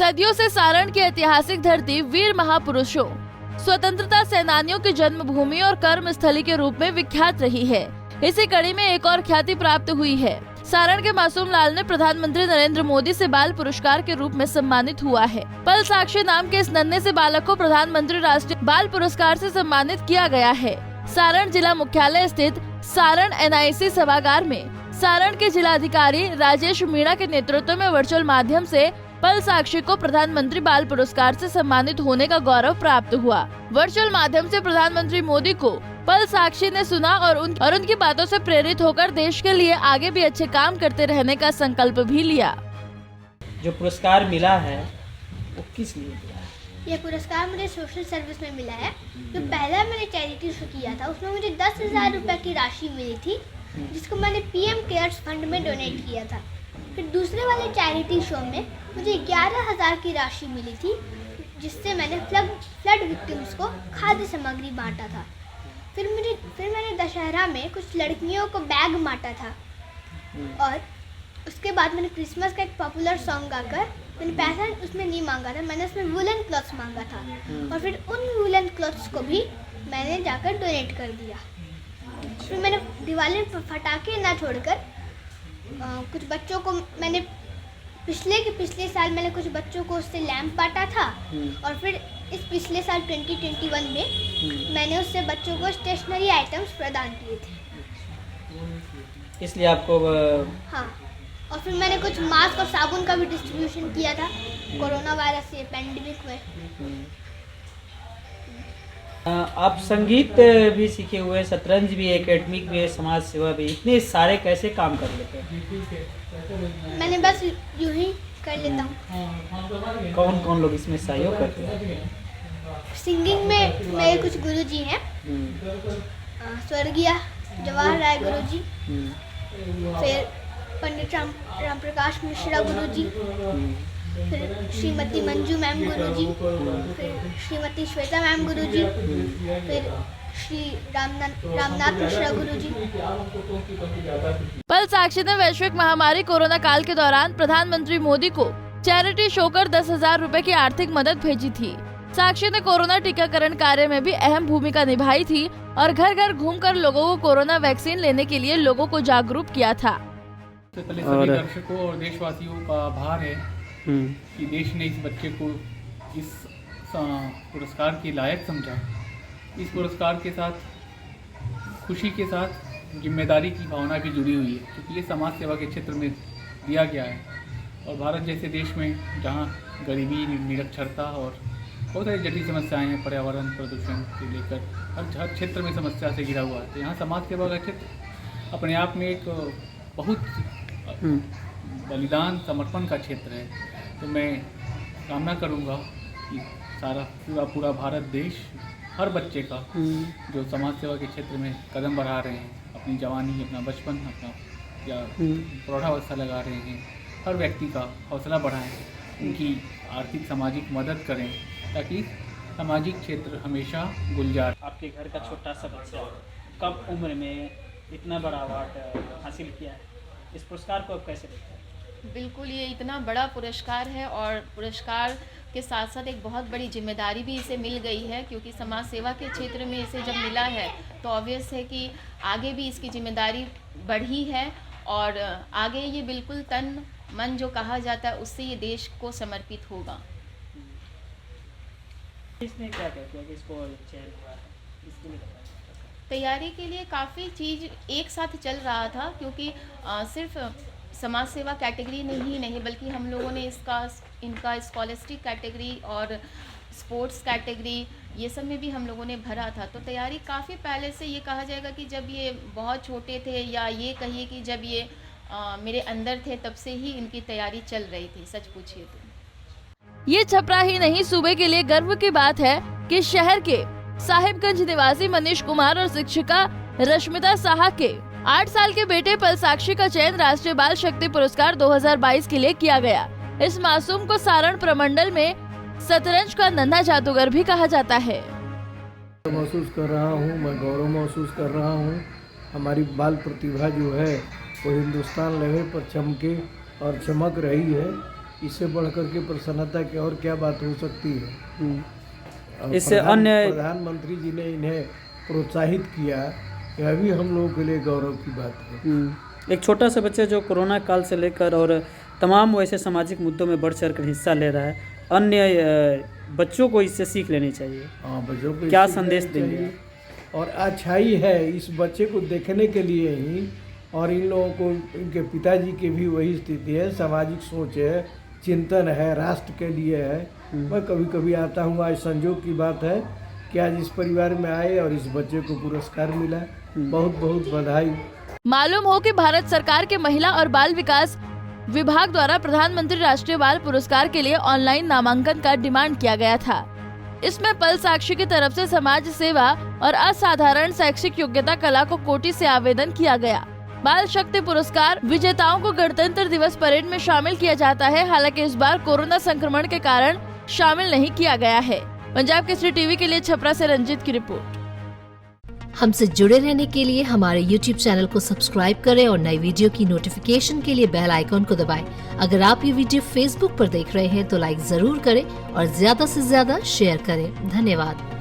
सदियों से सारण की ऐतिहासिक धरती वीर महापुरुषों, स्वतंत्रता सेनानियों की जन्मभूमि और कर्म स्थली के रूप में विख्यात रही है। इसी कड़ी में एक और ख्याति प्राप्त हुई है। सारण के मासूम लाल ने प्रधानमंत्री नरेंद्र मोदी से बाल पुरस्कार के रूप में सम्मानित हुआ है। पल साक्षी नाम के इस नन्हे से बालक को प्रधानमंत्री राष्ट्रीय बाल पुरस्कार से सम्मानित किया गया है। सारण जिला मुख्यालय स्थित सारण NIC सभागार में सारण के जिलाधिकारी राजेश मीणा के नेतृत्व में वर्चुअल माध्यम से पल साक्षी को प्रधानमंत्री बाल पुरस्कार से सम्मानित होने का गौरव प्राप्त हुआ। वर्चुअल माध्यम से प्रधानमंत्री मोदी को पल साक्षी ने सुना और उनकी बातों से प्रेरित होकर देश के लिए आगे भी अच्छे काम करते रहने का संकल्प भी लिया। जो पुरस्कार मिला है वो किस लिए मिला है? यह पुरस्कार मुझे सोशल सर्विस में मिला है। जो पहला मैंने चैरिटी शो किया था उसमें मुझे 10,000 रुपये की राशि मिली थी, जिसको मैंने PM केयर्स फंड में डोनेट किया था। फिर दूसरे वाले चैरिटी शो में मुझे 11,000 की राशि मिली थी, जिससे मैंने फ्लड विक्टिम्स को खाद्य सामग्री बांटा था। फिर मैंने दशहरा में कुछ लड़कियों को बैग बांटा था और उसके बाद मैंने क्रिसमस का एक पॉपुलर सॉन्ग गाकर मैंने पैसा उसमें नहीं मांगा था, मैंने उसमें वुलन क्लॉथ्स मांगा था और फिर उन वुलन क्लॉथ्स को भी मैंने जाकर डोनेट कर दिया। फिर मैंने दिवाली पर पटाखे ना छोड़कर कुछ बच्चों को मैंने पिछले साल मैंने कुछ बच्चों को उससे लैंप बांटा था और फिर इस पिछले साल 2021 में मैंने उससे बच्चों को स्टेशनरी आइटम्स प्रदान किए थे। इसलिए आपको हाँ, और फिर मैंने कुछ मास्क और साबुन का भी डिस्ट्रीब्यूशन किया था कोरोना वायरस से पैंडेमिक में। आप संगीत भी सीखे हुए, शतरंज भी, एकेडमिक भी, समाज सेवा भी, इतने सारे कैसे काम कर लेते हैं? मैंने बस यूं ही कर लेता हूँ। कौन कौन लोग इसमें सहयोग करते हैं? सिंगिंग में मेरे कुछ गुरुजी हैं, स्वर्गीय जवाहर राय गुरुजी, फिर पंडित राम प्रकाश मिश्रा गुरुजी, फिर श्रीमती मंजू मैम गुरुजी, फिर श्रीमती श्वेता मैम गुरुजी, फिर श्री रामनाथ मिश्रा गुरुजी। पल साक्षी ने वैश्विक महामारी कोरोना काल के दौरान प्रधानमंत्री मोदी को चैरिटी शो कर 10,000 रुपए की आर्थिक मदद भेजी थी। साक्षी ने कोरोना टीकाकरण कार्य में भी अहम भूमिका निभाई थी और घर घर घूमकर लोगों को कोरोना वैक्सीन लेने के लिए लोगों को जागरूक किया था। सबसे पहले सभी दर्शकों और देशवासियों का आभार है कि देश ने इस बच्चे को इस पुरस्कार के लायक समझा। इस पुरस्कार के साथ खुशी के साथ जिम्मेदारी की भावना भी जुड़ी हुई है, क्योंकि ये समाज सेवा के क्षेत्र में दिया गया है और भारत जैसे देश में जहाँ गरीबी, निरक्षरता और बहुत सारी जटिल समस्याएं हैं, पर्यावरण प्रदूषण से लेकर हर क्षेत्र में समस्या से घिरा हुआ है। तो यहाँ समाज सेवा का क्षेत्र अपने आप में एक बहुत बलिदान समर्पण का क्षेत्र है। तो मैं कामना करूँगा कि पूरा भारत देश हर बच्चे का जो समाज सेवा के क्षेत्र में कदम बढ़ा रहे हैं, अपनी जवानी, अपना बचपन, अपना या प्रौढ़ावस्था लगा रहे हैं, हर व्यक्ति का हौसला बढ़ाएं, उनकी आर्थिक सामाजिक मदद करें ताकि सामाजिक क्षेत्र हमेशा गुलजार। आपके घर का छोटा सा बच्चा कम उम्र में इतना बड़ा अवार्ड हासिल किया है, इस पुरस्कार को आप कैसे देखते हैं? बिल्कुल, ये इतना बड़ा पुरस्कार है और पुरस्कार के साथ साथ एक बहुत बड़ी जिम्मेदारी भी इसे मिल गई है, क्योंकि समाज सेवा के क्षेत्र में इसे जब मिला है तो ऑब्वियस है कि आगे भी इसकी जिम्मेदारी बढ़ी है और आगे ये बिल्कुल तन मन जो कहा जाता है उससे ये देश को समर्पित होगा। इसने क्या किया कि इसको चयन हुआ है? इसके लिए तैयारी के लिए काफ़ी चीज़ एक साथ चल रहा था, क्योंकि सिर्फ समाज सेवा कैटेगरी नहीं बल्कि हम लोगों ने इनका स्कॉलस्टिक कैटेगरी और स्पोर्ट्स कैटेगरी ये सब में भी हम लोगों ने भरा था। तो तैयारी काफ़ी पहले से, ये कहा जाएगा कि जब ये बहुत छोटे थे या ये कहिए कि जब ये मेरे अंदर थे तब से ही इनकी तैयारी चल रही थी, सच पूछिए तो। ये छपरा ही नहीं, सूबे के लिए गर्व की बात है कि शहर के साहिबगंज निवासी मनीष कुमार और शिक्षिका रश्मिता साहा के 8 साल के बेटे पल साक्षी का चयन राष्ट्रीय बाल शक्ति पुरस्कार 2022 के लिए किया गया। इस मासूम को सारण प्रमंडल में शतरंज का नन्हा जादूगर भी कहा जाता है। महसूस कर रहा हूँ, मैं गौरव महसूस कर रहा हूँ। हमारी बाल प्रतिभा जो है वो हिंदुस्तान लेवल पर चमके और चमक रही है इससे बढ़कर के प्रसन्नता की और क्या बात हो सकती है। और इससे अन्य प्रधानमंत्री जी ने इन्हें प्रोत्साहित किया, यह भी हम लोगों के लिए गौरव की बात है। एक छोटा सा बच्चा जो कोरोना काल से लेकर और तमाम वैसे सामाजिक मुद्दों में बढ़ चढ़ कर हिस्सा ले रहा है, अन्य बच्चों को इससे सीख लेनी चाहिए। हाँ, बच्चों को क्या इससे संदेश लेना देंगे? चाहिए। और अच्छाई है इस बच्चे को देखने के लिए ही, और इन लोगों को, इनके पिताजी की भी वही स्थिति है, सामाजिक सोच है, चिंतन है, राष्ट्र के लिए है। मैं कभी कभी आता हूँ, आज संजोग की बात है कि आज इस परिवार में आए और इस बच्चे को पुरस्कार मिला। बहुत बहुत बधाई। मालूम हो कि भारत सरकार के महिला और बाल विकास विभाग द्वारा प्रधानमंत्री राष्ट्रीय बाल पुरस्कार के लिए ऑनलाइन नामांकन का डिमांड किया गया था। इसमें पल साक्षी की तरफ से समाज सेवा और असाधारण शैक्षिक योग्यता कला को कोटि से आवेदन किया गया। बाल शक्ति पुरस्कार विजेताओं को गणतंत्र दिवस परेड में शामिल किया जाता है। हालांकि इस बार कोरोना संक्रमण के कारण शामिल नहीं किया गया है। पंजाब केसरी टीवी के लिए छपरा से रंजीत की रिपोर्ट। हमसे जुड़े रहने के लिए हमारे YouTube चैनल को सब्सक्राइब करें और नई वीडियो की नोटिफिकेशन के लिए बेल आइकॉन को दबाएं। अगर आप ये वीडियो Facebook पर देख रहे हैं तो लाइक जरूर करें और ज्यादा से ज्यादा शेयर करें। धन्यवाद।